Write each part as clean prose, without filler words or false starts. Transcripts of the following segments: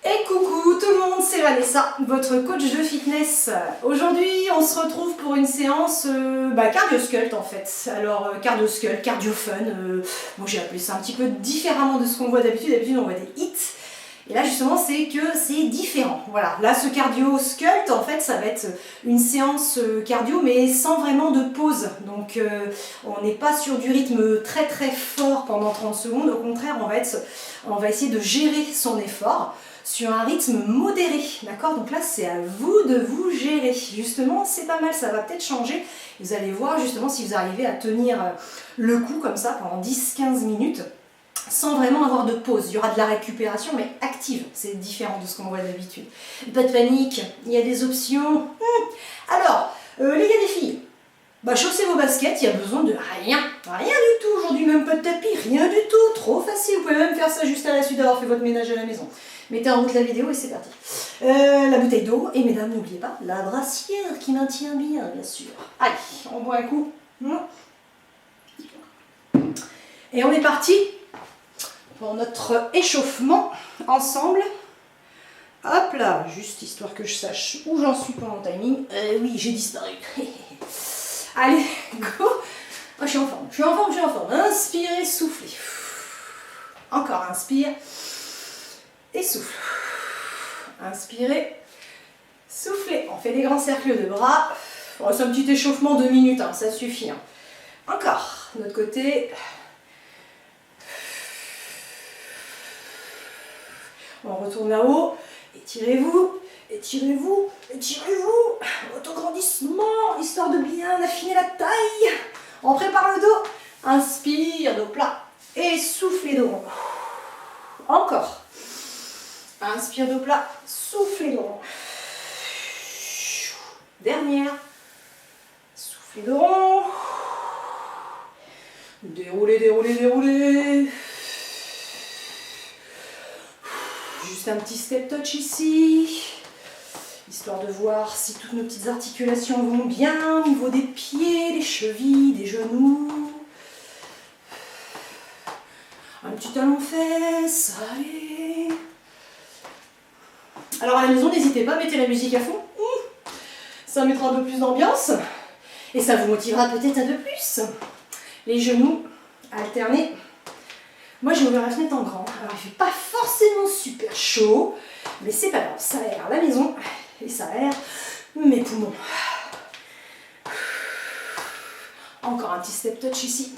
Et coucou tout le monde, c'est Vanessa, votre coach de fitness. Aujourd'hui, on se retrouve pour une séance cardio-sculpt en fait. Alors, cardio-sculpt, cardio-fun, moi j'ai appelé ça un petit peu différemment de ce qu'on voit d'habitude. D'habitude, on voit des hits. Et là, justement, c'est que c'est différent. Voilà, là, ce cardio-sculpt, en fait, ça va être une séance cardio, mais sans vraiment de pause. Donc, on n'est pas sur du rythme très très fort pendant 30 secondes. Au contraire, on va essayer de gérer son effort sur un rythme modéré, d'accord? Donc là, c'est à vous de vous gérer. Justement, c'est pas mal, ça va peut-être changer. Vous allez voir, justement, si vous arrivez à tenir le coup comme ça pendant 10-15 minutes, sans vraiment avoir de pause. Il y aura de la récupération, mais active. C'est différent de ce qu'on voit d'habitude. Pas de panique, il y a des options. Alors, les gars des filles, chaussez vos baskets, il y a besoin de rien du tout. Aujourd'hui, même pas de tapis, rien du tout. Trop facile, vous pouvez même faire ça juste à la suite d'avoir fait votre ménage à la maison. Mettez en route la vidéo et c'est parti. La bouteille d'eau, et mesdames, n'oubliez pas, la brassière qui maintient bien sûr. Allez, on boit un coup. Et on est parti pour notre échauffement ensemble. Hop là, juste histoire que je sache où j'en suis pour mon timing. Oui, j'ai disparu. Allez, go. Je suis en forme. Inspirez, soufflez. Encore, inspire et souffle. Inspirez, soufflez. On fait des grands cercles de bras. Bon, c'est un petit échauffement 2 minutes, hein, ça suffit. Encore, de l'autre côté. On retourne là-haut. Étirez-vous, étirez-vous, étirez-vous. Autograndissement, histoire de bien affiner la taille. On prépare le dos. Inspire, dos plat. Et soufflez, dos rond. Encore. Inspire, dos plat. Soufflez, dos rond. Dernière. Soufflez, dos rond. Déroulez, déroulez, déroulez. Juste un petit step touch ici, histoire de voir si toutes nos petites articulations vont bien au niveau des pieds, des chevilles, des genoux. Un petit talon-fesse, allez. Alors à la maison, n'hésitez pas, mettez la musique à fond. Ça mettra un peu plus d'ambiance et ça vous motivera peut-être un peu plus. Les genoux alternés. Moi j'ai ouvert la fenêtre en grand, alors il ne fait pas forcément super chaud, mais c'est pas grave, ça aère la maison et ça aère mes poumons. Encore un petit step touch ici.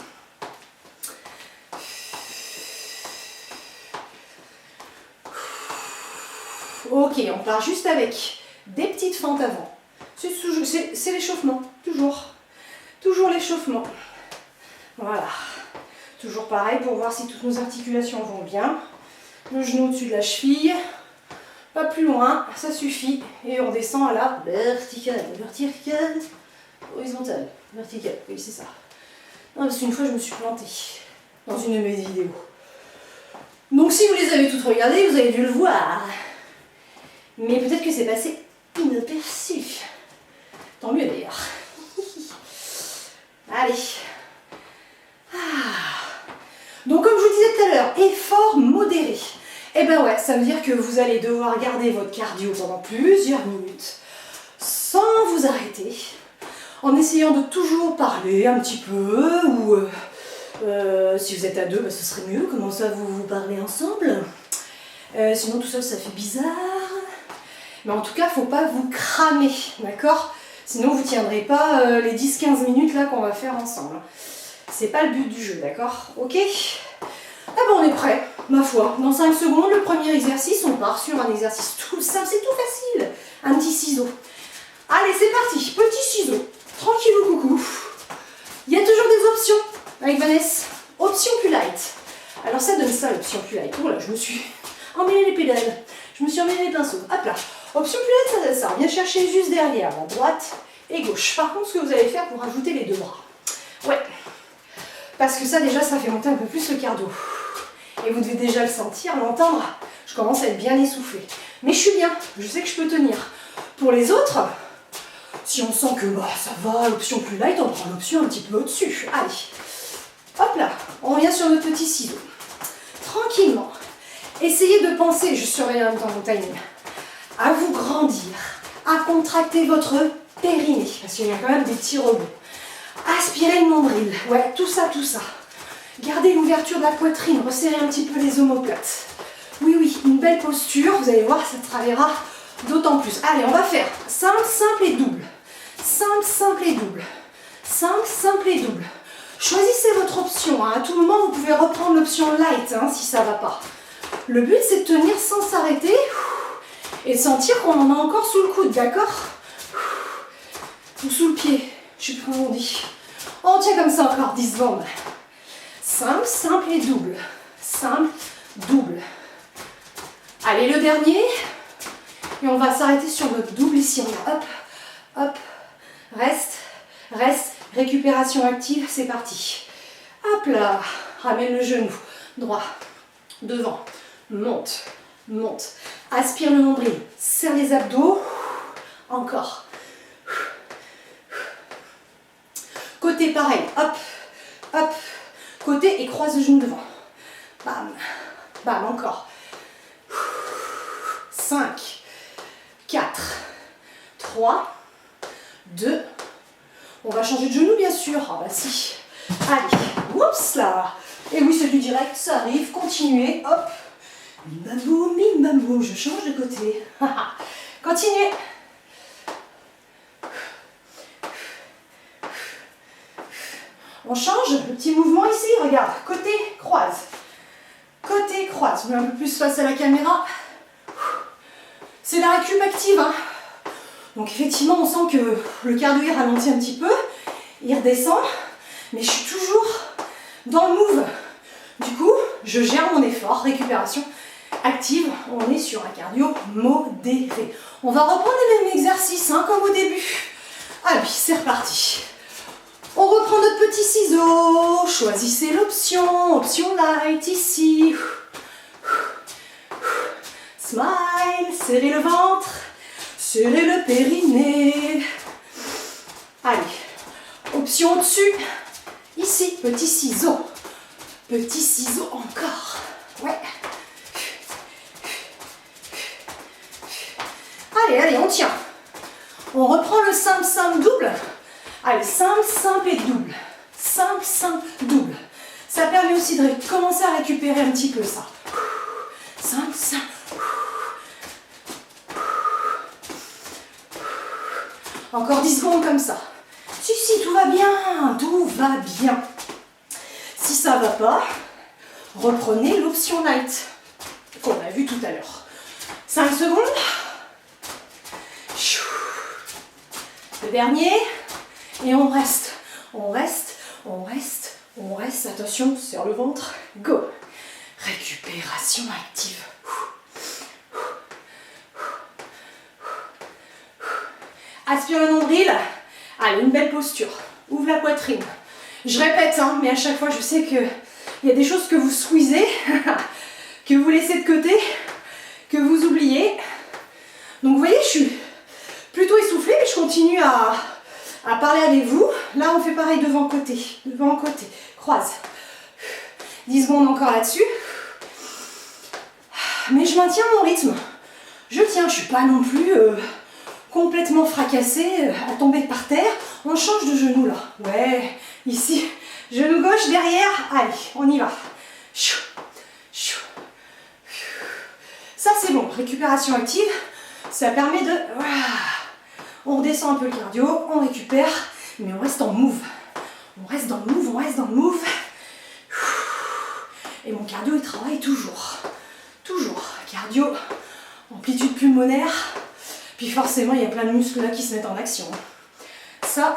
Ok, on part juste avec des petites fentes avant. C'est l'échauffement, toujours l'échauffement. Voilà. Toujours pareil pour voir si toutes nos articulations vont bien. Le genou au-dessus de la cheville. Pas plus loin, ça suffit. Et on descend à la verticale. Verticale, horizontale. Verticale, oui c'est ça. Non, parce qu'une fois je me suis plantée dans une de mes vidéos. Donc si vous les avez toutes regardées, vous avez dû le voir. Mais peut-être que c'est passé inaperçu. Tant mieux d'ailleurs. Allez. Donc comme je vous disais tout à l'heure, effort modéré. Eh ben ouais, ça veut dire que vous allez devoir garder votre cardio pendant plusieurs minutes, sans vous arrêter, en essayant de toujours parler un petit peu, ou si vous êtes à deux, ce serait mieux, comment ça vous parlez ensemble. Sinon tout seul ça fait bizarre. Mais en tout cas, faut pas vous cramer, d'accord? Sinon vous tiendrez pas les 10-15 minutes là qu'on va faire ensemble. C'est pas le but du jeu, d'accord? Ok? Ah ben on est prêt, ma foi. Dans 5 secondes, le premier exercice, on part sur un exercice tout simple, c'est tout facile. Un petit ciseau. Allez, c'est parti. Petit ciseau. Tranquillou coucou. Il y a toujours des options avec Vanessa. Option plus light. Alors ça donne ça, l'option plus light. Voilà, je me suis emmêlé les pédales. Je me suis emmêlé les pinceaux. Hop là. Option plus light, ça donne ça. Viens chercher juste derrière, la droite et gauche. Par contre, ce que vous allez faire pour ajouter les deux bras. Ouais. Parce que ça, déjà, ça fait monter un peu plus le cardio. Et vous devez déjà le sentir, l'entendre. Je commence à être bien essoufflée. Mais je suis bien, je sais que je peux tenir. Pour les autres, si on sent que ça va, l'option plus light, on prend l'option un petit peu au-dessus. Allez, hop là, on revient sur notre petit ciseau. Tranquillement. Essayez de penser, je surveille en même temps mon timing, à vous grandir, à contracter votre périnée, parce qu'il y a quand même des petits rebonds. Aspirez le nombril, ouais, tout ça, tout ça. Gardez l'ouverture de la poitrine, resserrez un petit peu les omoplates. Oui, oui, une belle posture, vous allez voir, ça travaillera d'autant plus. Allez, on va faire simple, simple et double. Simple, simple et double. Simple, simple et double. Choisissez votre option, hein. À tout moment, vous pouvez reprendre l'option light, hein, si ça ne va pas. Le but, c'est de tenir sans s'arrêter et de sentir qu'on en a encore sous le coude, d'accord? Ou sous le pied, je ne sais plus comment on dit. On tient comme ça encore 10 secondes. Simple, simple et double. Simple, double. Allez, le dernier. Et on va s'arrêter sur notre double ici. On va hop, hop, reste, reste. Récupération active, c'est parti. Hop là, ramène le genou. Droit, devant, monte, monte. Aspire le nombril, serre les abdos. Encore. Côté pareil, hop, hop. Côté et croise le genou devant. Bam, bam, encore. 5, 4, 3, 2. On va changer de genou, bien sûr. Ah bah si. Allez, oups là. Et oui, c'est du direct, ça arrive. Continuez, hop. Bim bam boum, je change de côté. Continuez. On change, le petit mouvement ici, regarde. Côté, croise. Côté, croise. Je mets un peu plus face à la caméra. C'est la récup active, hein. Donc effectivement, on sent que le cardio il ralentit un petit peu, il redescend, mais je suis toujours dans le move. Du coup, je gère mon effort, récupération active, on est sur un cardio modéré. On va reprendre les mêmes exercices, hein, comme au début. Allez, c'est reparti. On reprend notre petit ciseau, choisissez l'option, option light ici. Smile, serrez le ventre. Serrez le périnée. Allez, option au-dessus. Ici, petit ciseau. Petit ciseau encore. Ouais. Allez, allez, on tient. On reprend le simple, simple, double. Allez, simple, simple et double. Simple, simple, double. Ça permet aussi de commencer à récupérer un petit peu ça. Simple, simple. Encore 10 secondes comme ça. Si, si, tout va bien, tout va bien. Si ça ne va pas, reprenez l'option light qu'on a vu tout à l'heure. 5 secondes. Le dernier. Et on reste, on reste, on reste, on reste. Attention, serre le ventre. Go. Récupération active. Aspire le nombril. Allez, une belle posture. Ouvre la poitrine. Je répète, hein, mais à chaque fois, je sais qu'il y a des choses que vous squeezez, que vous laissez de côté, que vous oubliez. Donc, vous voyez, je suis plutôt essoufflée, mais je continue à parler avec vous. Là, on fait pareil devant côté. Devant côté. Croise. 10 secondes encore là-dessus. Mais je maintiens mon rythme. Je tiens, je ne suis pas non plus complètement fracassée, à tomber par terre. On change de genou là. Ouais, ici. Genou gauche derrière. Allez, on y va. Ça, c'est bon. Récupération active. Ça permet de... On redescend un peu le cardio, on récupère, mais on reste en move. On reste dans le move, on reste dans le move. Et mon cardio, il travaille toujours. Toujours. Cardio, amplitude pulmonaire. Puis forcément, il y a plein de muscles là qui se mettent en action. Ça,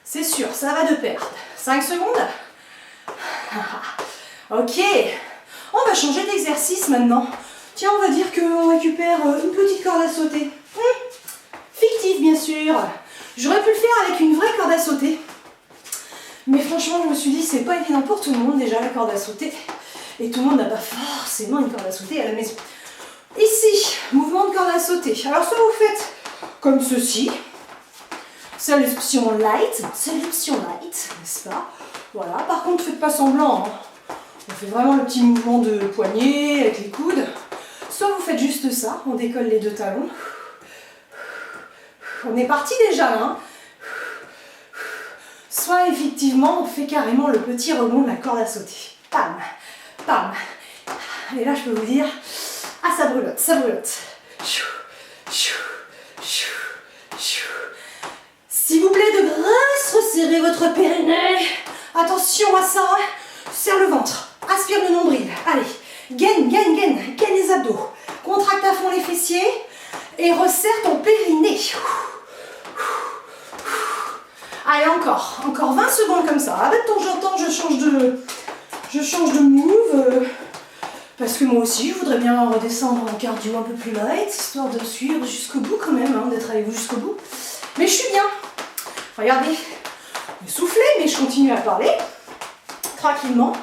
c'est sûr, ça va de pair. 5 secondes. Ok. On va changer d'exercice maintenant. Tiens, on va dire qu'on récupère une petite corde à sauter. Fictive, bien sûr. J'aurais pu le faire avec une vraie corde à sauter. Mais franchement, je me suis dit, c'est pas évident pour tout le monde, déjà, la corde à sauter. Et tout le monde n'a pas forcément une corde à sauter à la maison. Ici, mouvement de corde à sauter. Alors, soit vous faites comme ceci. C'est l'option light. C'est l'option light, n'est-ce pas? Voilà. Par contre, faites pas semblant. Hein. On fait vraiment le petit mouvement de poignet avec les coudes. Soit vous faites juste ça, on décolle les deux talons. On est parti déjà là. Hein. Soit effectivement on fait carrément le petit rebond de la corde à sauter. Pam, pam. Et là je peux vous dire, ah ça brelote, ça brelote. S'il vous plaît de bien resserrer votre périnée. Attention à ça, serre le ventre, aspire le nombril. Allez, gaine les abdos. Contracte à fond les fessiers et resserre ton périnée. Allez, encore 20 secondes comme ça. De temps en temps, je change de move. Parce que moi aussi, je voudrais bien redescendre en cardio un peu plus light, histoire de suivre jusqu'au bout quand même, hein, d'être avec vous jusqu'au bout. Mais je suis bien. Regardez, je vais souffler, mais je continue à parler. Tranquillement.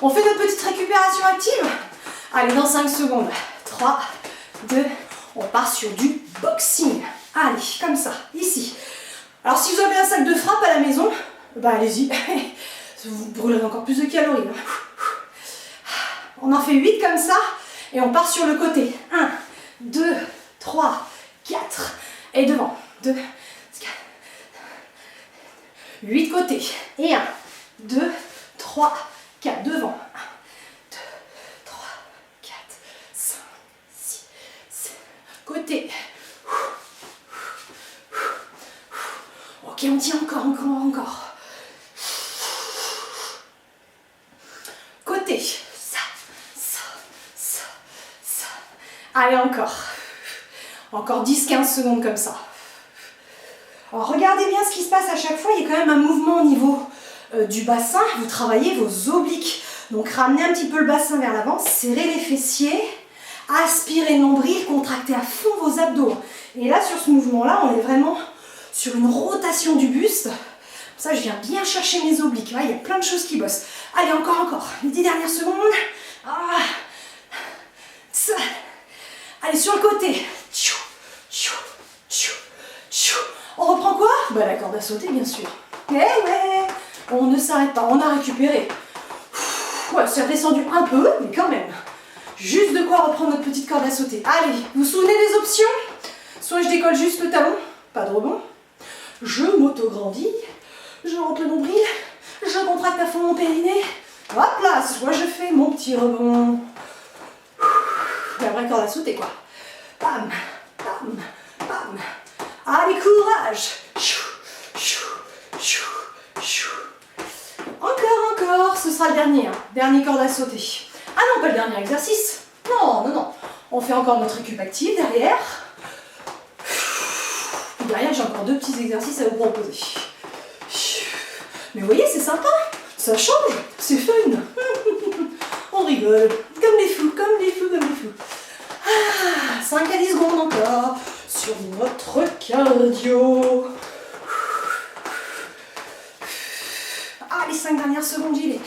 On fait notre petite récupération active. Allez, dans 5 secondes. 3, 2, on part sur du boxing. Allez, comme ça, ici. Alors si vous avez un sac de frappe à la maison, bah allez-y. Vous brûlerez encore plus de calories. On en fait 8 comme ça, et on part sur le côté. 1, 2, 3, 4, et devant. 2, 4, 8 côtés. Et 1, 2, 3, 4, devant. 1, 2, 3, 4, 5, 6, 7. Côté. Ok, on tient encore. Côté. Ça. Allez, encore 10-15 secondes comme ça. Alors, regardez bien ce qui se passe à chaque fois. Il y a quand même un mouvement au niveau du bassin. Vous travaillez vos obliques. Donc, ramenez un petit peu le bassin vers l'avant. Serrez les fessiers. Aspirez le nombril. Contractez à fond vos abdos. Et là, sur ce mouvement-là, on est vraiment sur une rotation du buste. Ça, je viens bien chercher mes obliques. Là, il y a plein de choses qui bossent. Allez, encore. Les 10 dernières secondes. Ça. Allez, sur le côté. On reprend quoi? Bah, la corde à sauter, bien sûr. Eh ouais, on ne s'arrête pas, on a récupéré. Ouais, c'est redescendu un peu, mais quand même. Juste de quoi reprendre notre petite corde à sauter. Allez, vous vous souvenez des options? Soit je décolle juste le talon, pas de rebond. Je m'auto-grandis, je rentre le nombril, je contracte à fond mon périnée. Hop là, soit je fais mon petit rebond. La vraie corde à sauter, quoi. Bam, bam, bam. Allez, courage. Encore, ce sera le dernier. Hein. Dernier corde à sauter. Ah non, pas le dernier exercice. Non. On fait encore notre récup active derrière. Puis derrière, j'ai encore 2 petits exercices à vous proposer. Mais vous voyez, c'est sympa. Ça change, c'est fun. On rigole. Comme les fous. 5 à 10 secondes encore sur notre cardio. Les 5 dernières secondes, j'y vais.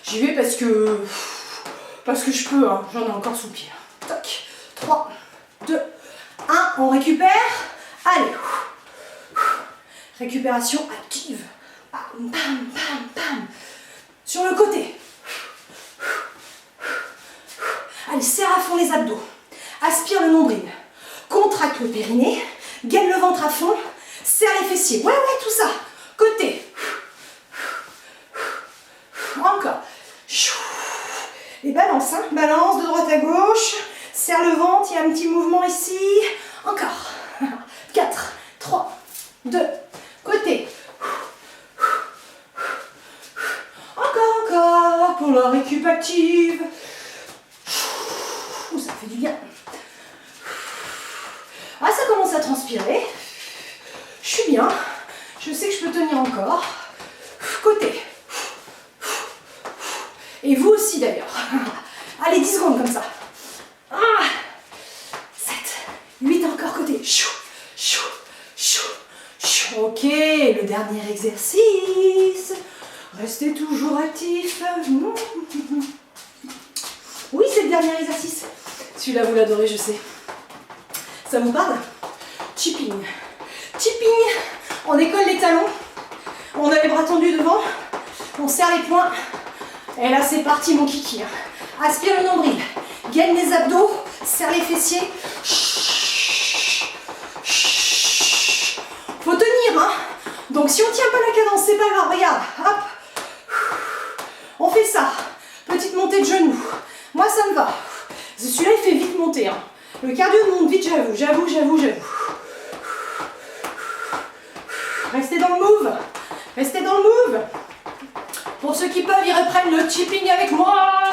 J'y vais parce que je peux, hein. J'en ai encore sous le pied. Toc. 3, 2, 1, on récupère. Allez. Récupération active. Bam, bam, bam, bam. Sur le côté. Allez, serre à fond les abdos. Aspire le nombril. Contracte le périnée. Gaine le ventre à fond. Serre les fessiers. Ouais, tout ça. Côté. Encore. Et balance, hein. Balance de droite à gauche. Serre le ventre, il y a un petit mouvement ici. Encore. 4, 3, 2, côté. Encore pour la récup active. Ça fait du bien. Ça commence à transpirer. Je suis bien. Je sais que je peux tenir encore. Côté. Et vous aussi d'ailleurs. Allez, 10 secondes comme ça. 7, 8 encore côté. Ok, le dernier exercice. Restez toujours actifs. Oui, c'est le dernier exercice. Celui-là, vous l'adorez, je sais. Ça vous parle? Chipping. On décolle les talons. On a les bras tendus devant. On serre les poings. Et là c'est parti mon kiki. Aspire le nombril, gaine les abdos, serre les fessiers. Faut tenir hein. Donc si on tient pas la cadence, c'est pas grave, regarde, hop. On fait ça. Petite montée de genoux. Moi ça me va. Celui-là il fait vite monter. Hein. Le cardio monte vite, j'avoue. Restez dans le move. Restez dans le move. Pour ceux qui peuvent, ils reprennent le chipping avec moi.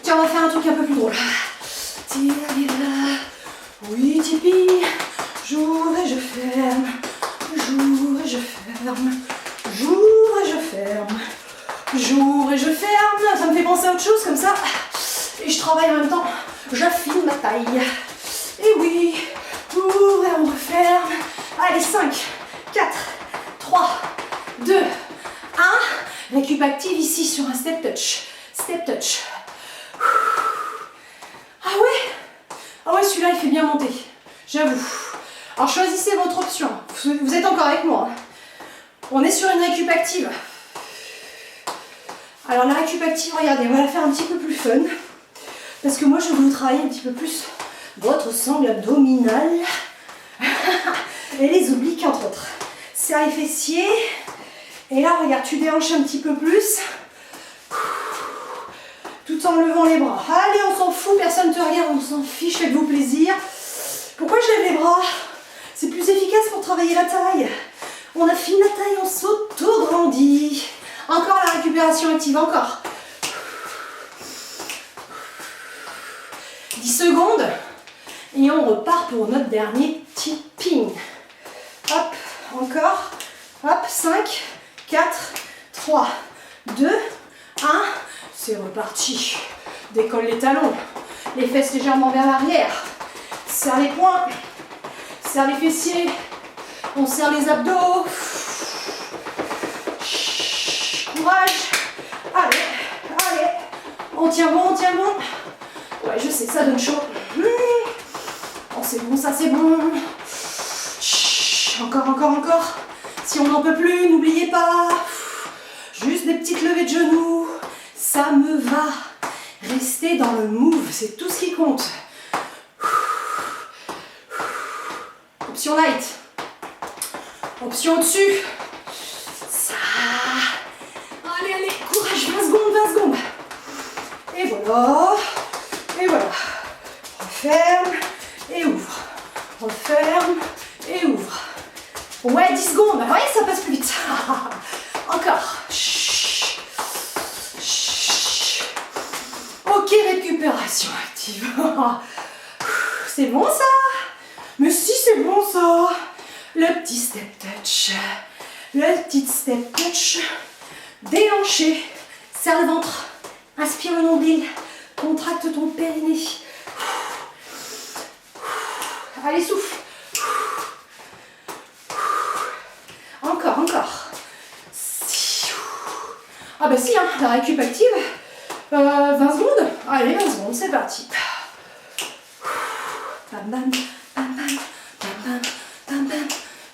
Tiens, on va faire un truc un peu plus drôle. Oui, chipping. J'ouvre et je ferme. J'ouvre et je ferme. J'ouvre et je ferme. J'ouvre et je ferme. Ça me fait penser à autre chose comme ça. Et je travaille en même temps. J'affine ma taille. Et oui. Ouvre et on referme. Allez, 5, 4, 3, 2, 1. Récup active ici sur un step touch. Step touch. Ah ouais, celui-là il fait bien monter. J'avoue. Alors choisissez votre option. Vous êtes encore avec moi. On est sur une récup active. Alors la récup active, regardez, on va la faire un petit peu plus fun. Parce que moi je vais vous travailler un petit peu plus votre sangle abdominale. Et les obliques entre autres. Serre les fessiers. Et là regarde, tu déhanches un petit peu plus. Tout en levant les bras. Allez, on s'en fout, personne ne te regarde, on s'en fiche, faites-vous plaisir. Pourquoi je lève les bras? C'est plus efficace pour travailler la taille. On affine la taille, on s'auto-grandit. Encore la récupération active, encore. 10 secondes. Et on repart pour notre dernier tipping. Hop, encore. Hop, 5, 4, 3, 2, 1. C'est reparti. Décolle les talons. Les fesses légèrement vers l'arrière. Serre les poings. Serre les fessiers. On serre les abdos. Courage. Allez. On tient bon. Ouais, je sais, ça donne chaud. Oh, c'est bon, ça c'est bon. Encore. Si on n'en peut plus, n'oubliez pas. Juste des petites levées de genoux. Ça me va. Restez dans le move, c'est tout ce qui compte. Option light. Option au-dessus. Ça. Allez, courage, 20 secondes. Et voilà. Referme et ouvre. Referme et ouvre. Ouais, 10 secondes. Vous voyez, ça passe plus vite. Encore. Ok, récupération active. C'est bon ça? Mais si, c'est bon ça. Le petit step touch. Déhanché. Serre le ventre. Inspire le nombril. Contracte ton périnée. Allez, souffle. Encore. Ah bah si, hein, la récup active. 20 secondes. Allez, 20 secondes, c'est parti. Bam.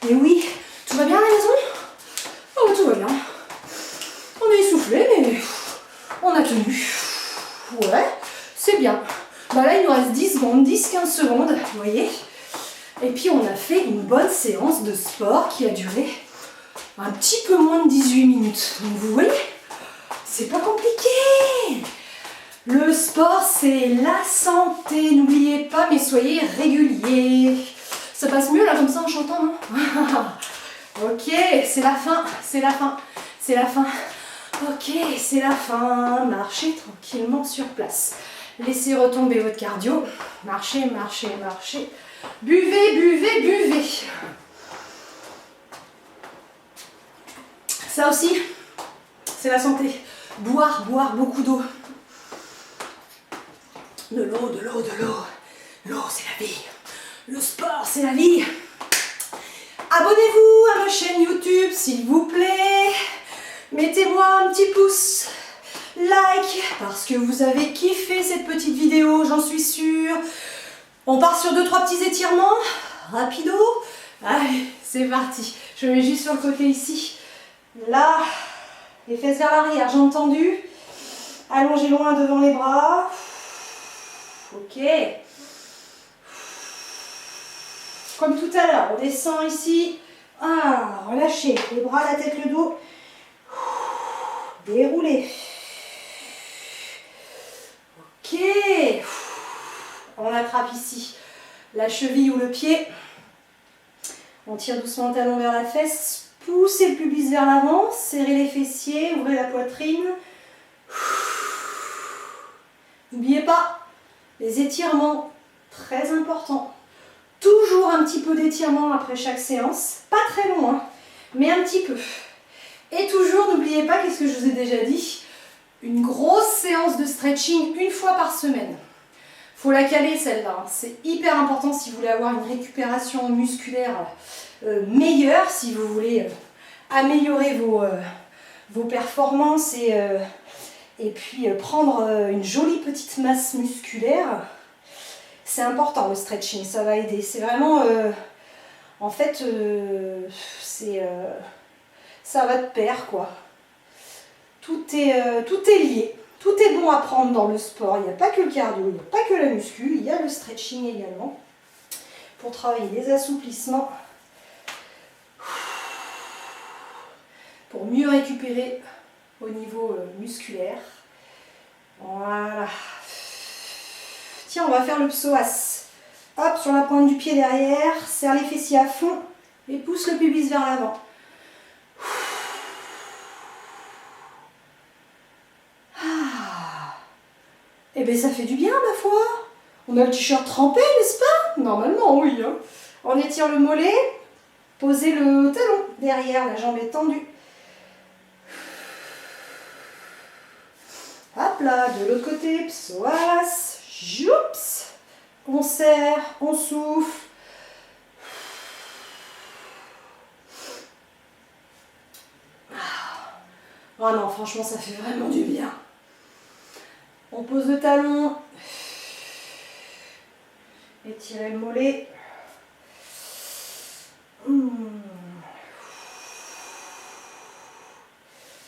Et oui, tout va bien à la maison? Oh, tout va bien. On est essoufflé, mais on a tenu. Ouais, c'est bien. Bah là, il nous reste 10 secondes, 10-15 secondes, vous voyez. Et puis, on a fait une bonne séance de sport qui a duré un petit peu moins de 18 minutes. Donc, vous voyez, c'est pas compliqué. Le sport, c'est la santé. N'oubliez pas, mais soyez réguliers. Ça passe mieux là comme ça en chantant, non? Ok, c'est la fin. Ok, c'est la fin. Marchez tranquillement sur place. Laissez retomber votre cardio. Marchez. Buvez. Ça aussi, c'est la santé. Boire beaucoup d'eau. De l'eau. L'eau, c'est la vie. Le sport, c'est la vie. Abonnez-vous à ma chaîne YouTube, s'il vous plaît. Mettez-moi un petit pouce, like, parce que vous avez kiffé cette petite vidéo, j'en suis sûre. On part sur 2-3 petits étirements, rapido. Allez, c'est parti. Je mets juste sur le côté ici. Là, Les fesses vers l'arrière, jambes tendues. Allongez loin devant les bras. Ok. Comme tout à l'heure, on descend ici. Ah, relâchez les bras, la tête, le dos. Déroulez. Ok. On attrape ici la cheville ou le pied. On tire doucement le talon vers la fesse. Poussez le pubis vers l'avant. Serrez les fessiers. Ouvrez la poitrine. N'oubliez pas les étirements. Très importants. Toujours un petit peu d'étirement après chaque séance. Pas très long, hein, mais un petit peu. Et toujours, n'oubliez pas, qu'est-ce que je vous ai déjà dit, une grosse séance de stretching une fois par semaine. Faut la caler celle-là, c'est hyper important si vous voulez avoir une récupération musculaire meilleure, si vous voulez améliorer vos performances et puis prendre une jolie petite masse musculaire. C'est important le stretching, ça va aider. C'est vraiment, en fait, ça va de pair quoi. Tout est lié. Tout est bon à prendre dans le sport. Il n'y a pas que le cardio, il n'y a pas que la muscu, il y a le stretching également. Pour travailler les assouplissements. Pour mieux récupérer au niveau musculaire. Voilà. Tiens, on va faire le psoas. Hop, sur la pointe du pied derrière, serre les fessiers à fond et pousse le pubis vers l'avant. Eh bien, ça fait du bien, ma foi. On a le t-shirt trempé, n'est-ce pas? Normalement, oui. Hein. On étire le mollet, posez le talon derrière, la jambe est tendue. Hop là, de l'autre côté, psoas, joups. On serre, on souffle. Oh non, franchement, ça fait vraiment du bien. On pose le talon. Étirez le mollet.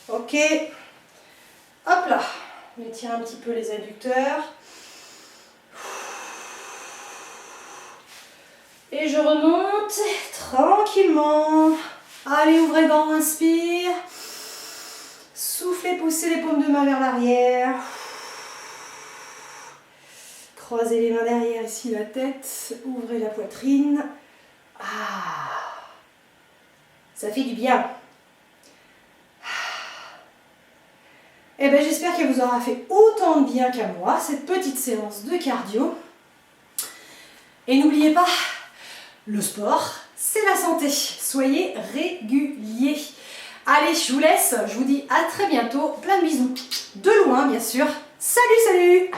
Ok. Hop là. On étire un petit peu les adducteurs. Et je remonte tranquillement. Allez, ouvrez grand, inspire. Soufflez, poussez les paumes de main vers l'arrière. Croisez les mains derrière, ici la tête. Ouvrez la poitrine. Ah, ça fait du bien. Eh bien, j'espère qu'elle vous aura fait autant de bien qu'à moi, cette petite séance de cardio. Et n'oubliez pas, le sport, c'est la santé. Soyez réguliers. Allez, je vous laisse. Je vous dis à très bientôt. Plein de bisous. De loin, bien sûr. Salut, salut!